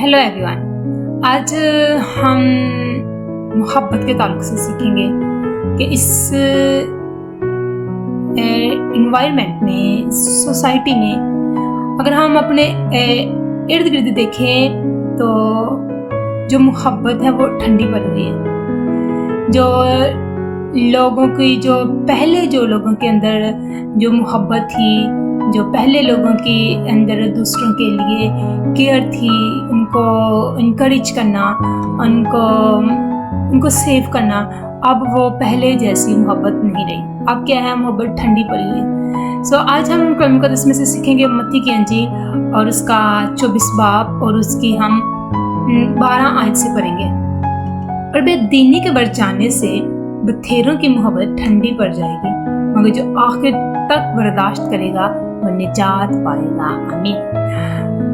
Hello everyone. आज हम मोहब्बत के ताल्लुक से सीखेंगे कि इस इन्वायरमेंट में, सोसाइटी में अगर हम अपने इर्द गिर्द देखें तो जो मोहब्बत है वो ठंडी पड़ रही है। जो लोगों की जो लोगों के अंदर जो मोहब्बत थी, जो पहले लोगों के अंदर दूसरों के लिए केयर थी, उनको इनकरेज करना, उनको सेव करना, अब वो पहले जैसी मोहब्बत नहीं रही। अब क्या है, मोहब्बत ठंडी पड़ी हुई। सो आज हम कुरान मुक़द्दस में से सीखेंगे मत्ती की अंजील और उसका 24 बाब और उसकी हम 12 आयत से पढ़ेंगे। और बेदीनी के बढ़ जाने से बथेरों की मोहब्बत ठंडी पड़ जाएगी, मगर जो आखिर तक बर्दाश्त करेगा वो निजात पाएगा। आमीन।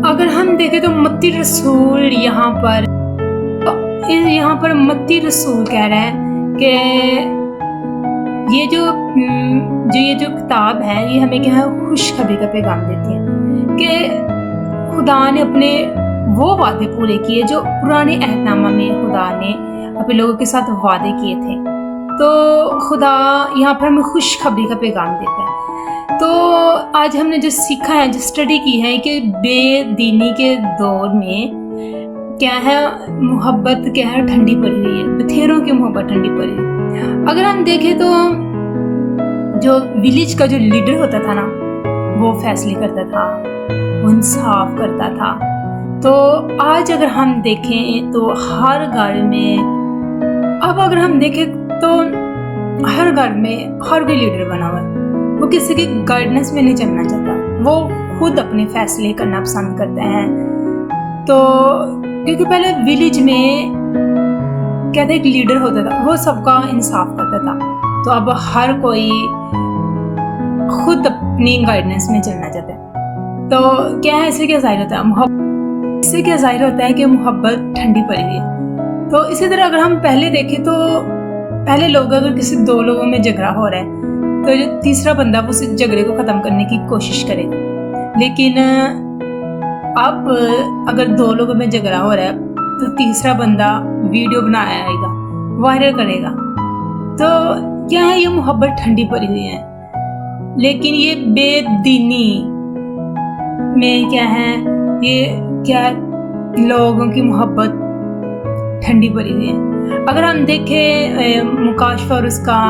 अगर हम देखें तो मत्ती रसूल यहाँ पर मत्ती रसूल कह रहे हैं कि ये जो किताब है ये हमें क्या है, खुशखबरी का पैगाम देती है कि खुदा ने अपने वो वादे पूरे किए जो पुराने अहदनामा में खुदा ने अपने लोगों के साथ वादे किए थे। तो खुदा यहाँ पर हमें खुशखबरी का पैगाम देता है। तो आज हमने जो सीखा है, जो स्टडी की है कि बेदीनी के दौर में क्या है, मोहब्बत क्या है, ठंडी पड़ी हुई है। बथेरों की मोहब्बत ठंडी पड़ी है। अगर हम देखें तो जो विलेज का जो लीडर होता था ना, वो फैसले करता था, वो इंसाफ करता था। तो आज अगर हम देखें तो हर घर में, अब अगर हम देखें तो हर घर में हर कोई लीडर बना हुआ है। वो किसी की गाइडेंस में नहीं चलना चाहता, वो खुद अपने फैसले करना पसंद करते हैं। तो क्योंकि पहले विलेज में कहते एक लीडर होता था, वो सबका इंसाफ करता था। तो अब हर कोई खुद अपनी गाइडेंस में चलना चाहता है। तो क्या है, इससे क्या जाहिर होता है, इससे क्या जाहिर होता है कि मोहब्बत ठंडी पड़ी हुई है। तो इसी तरह अगर हम पहले देखें तो पहले लोग अगर किसी दो लोगों में झगड़ा हो रहा है तो जो तीसरा बंदा उस झगड़े को ख़त्म करने की कोशिश करेगा। लेकिन अब अगर दो लोगों में झगड़ा हो रहा है तो तीसरा बंदा वीडियो बनाएगा, वायरल करेगा। तो क्या है, ये मोहब्बत ठंडी पड़ी हुई है। लेकिन ये बेदीनी में क्या है, ये क्या लोगों की मोहब्बत ठंडी पड़ी हुई है। अगर हम देखें मुकाशफा और उसका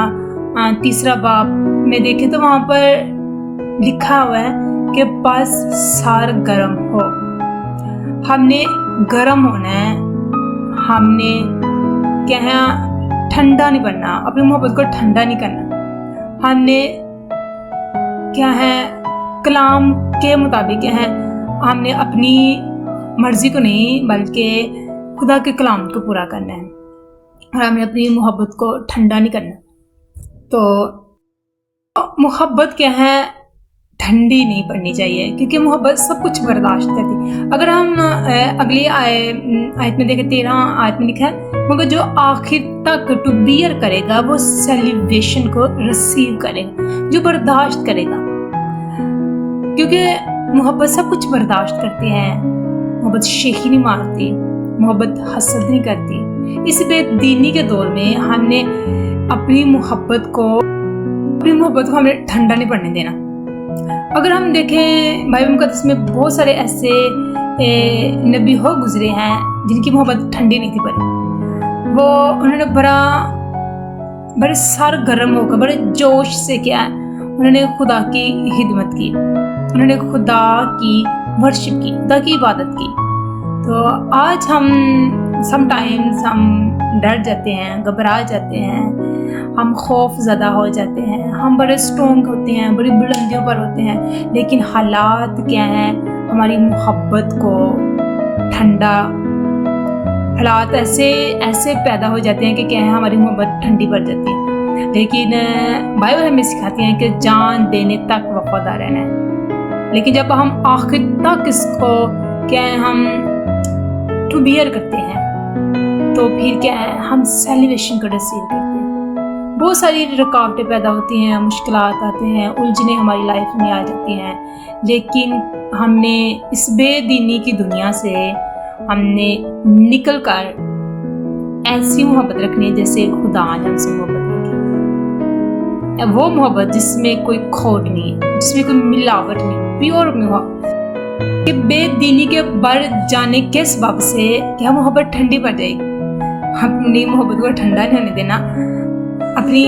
तीसरा बाब में देखें तो वहाँ पर लिखा हुआ है कि बस सार गर्म हो। हमने गर्म होना है, हमने क्या है, ठंडा नहीं बनना, अपनी मोहब्बत को ठंडा नहीं करना। हमने क्या है, कलाम के मुताबिक क्या है, हमने अपनी मर्जी को नहीं बल्कि खुदा के कलाम को पूरा करना है और हमें अपनी मोहब्बत को ठंडा नहीं करना। तो मोहब्बत क्या है, ठंडी नहीं पड़नी चाहिए, क्योंकि मोहब्बत सब कुछ बर्दाश्त करती। अगर हम अगली आयत में देखें, 13 आयत में लिखा है, मगर जो आखिर तक टू बियर करेगा वो सेलिब्रेशन को रिसीव करेगा, जो बर्दाश्त करेगा। क्योंकि मोहब्बत सब कुछ बर्दाश्त करती है। मोहब्बत शेखी नहीं मारती, मोहब्बत हसद नहीं करती। इस बेदीनी के दौर में हमने अपनी मोहब्बत को हमने ठंडा नहीं पड़ने देना। अगर हम देखें बाइबल मुक़द्दस में बहुत सारे ऐसे नबी हो गुजरे हैं जिनकी मोहब्बत ठंडी नहीं थी पड़ी। वो उन्होंने बड़े सरगर्म होकर, बड़े जोश से क्या है, उन्होंने खुदा की खिदमत की, उन्होंने खुदा की वर्शिप की, खुदा की इबादत की। तो आज हम समटाइम्स हम डर जाते हैं, घबरा जाते हैं, हम खौफ ज़दा हो जाते हैं, हम बड़े स्ट्रॉन्ग होते हैं, बड़ी बुलंदियों पर होते हैं। लेकिन हालात क्या हैं, हमारी मोहब्बत को ठंडा, हालात ऐसे पैदा हो जाते हैं कि क्या है, हमारी मोहब्बत ठंडी पड़ जाती है। लेकिन बाइबल हमें सिखाती है कि जान देने तक वफादार रहना है। लेकिन जब हम आखिर तक इसको क्या है, हम टू बियर करते हैं, तो फिर क्या है, हम सेलिब्रेशन को रिसीव करते हैं। बहुत सारी रुकावटें पैदा होती हैं, मुश्किलात आते हैं, उलझने हमारी लाइफ में आ जाती हैं। लेकिन हमने इस बेदीनी की दुनिया से हमने निकल कर ऐसी मोहब्बत रखनी है जैसे खुदा ने हमसे मोहब्बत रखी, वो मोहब्बत जिसमें कोई खोट नहीं है, जिसमें कोई मिलावट नहीं, प्योर मोहब्बत कि बेदीनी के बढ़ जाने के सबब से क्या मोहब्बत ठंडी पड़ जाएगी। अपनी मोहब्बत को ठंडा नहीं होने देना, अपनी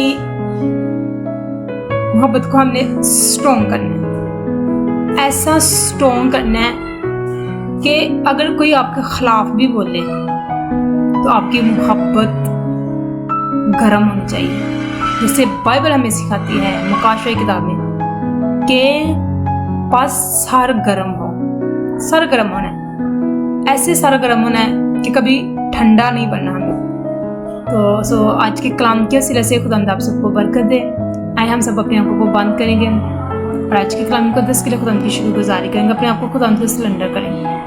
मोहब्बत को हमने स्ट्रॉन्ग करना है, ऐसा स्ट्रॉन्ग करना है कि अगर कोई आपके खिलाफ भी बोले तो आपकी मोहब्बत गर्म होनी चाहिए। जैसे बाइबल हमें सिखाती है मुकाशवा की किताब में कि बस सर गर्म हो, सर गर्म होना है, ऐसे सर गर्म होना है कि कभी ठंडा नहीं पड़ना हमें। तो आज के कलाम के वसीले से खुदा आप सबको बरकत दे। आए हम सब अपने आंखों को बंद करेंगे और आज के कलाम मुक़द्दस के लिए खुदा की शुक्रगुज़ारी करेंगे, अपने आप को खुदा से सरेंडर करेंगे।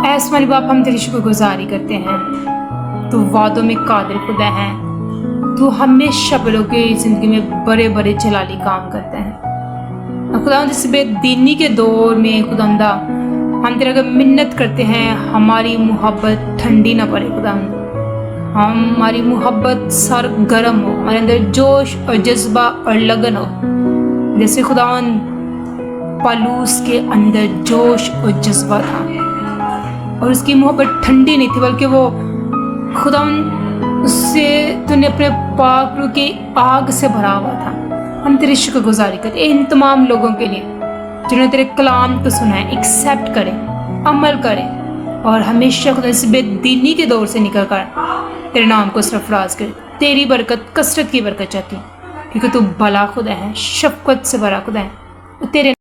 आसमानी बाप, हम तेरी शुक्रगुज़ारी करते हैं, तू वादों में कादिर खुदा है, तू हमेशा बड़ों की ज़िंदगी में बड़े बड़े जलाली काम करता है। खुदा इस बेदीनी के दौर में खुदा हम तेरे अगर मिन्नत करते हैं हमारी मोहब्बत ठंडी ना पड़े खुदा, हमारी मोहब्बत सर गर्म हो, हमारे अंदर जोश और जज्बा और लगन हो, जैसे खुदावन पलूस के अंदर जोश और जज्बा था और उसकी मोहब्बत ठंडी नहीं थी बल्कि वो खुदावन उससे तूने अपने पाक रूह की आग से भरा हुआ था। हम तेरी शुक्रगुजारी करते इन तमाम लोगों के लिए जिन्होंने तेरे कलाम को सुना है, एक्सेप्ट करें, अमल करें और हमेशा खुदा इस बेदीनी के दौर से निकल कर तेरे नाम को सरफराज करे। तेरी बरकत, कसरत की बरकत चाहती हूँ क्योंकि तू भला खुदा है, शफकत से भरा खुदा है। तेरे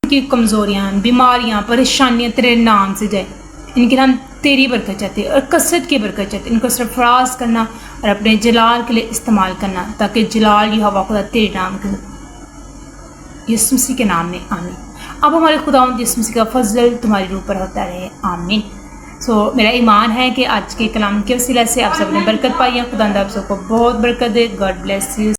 की कमज़ोरियाँ, बीमारियाँ, परेशानियाँ तेरे नाम से जाए, इनके नाम तेरी बरकत चाहती है और कसरत की बरकत चाहती है। इनको सरफराज करना और अपने जलाल के लिए इस्तेमाल करना ताकि जलाल ये हवा खुदा तेरे नाम के यीशु मसीह के नाम में, आमीन। अब हमारे खुदावंद यीशु मसीह का फजल तुम्हारी रूह पर होता रहे, आमीन। मेरा ईमान है कि आज के कलाम के वसीला से आप सब ने बरकत पाई है। खुदा आप सबको बहुत बरकत दे। God bless you.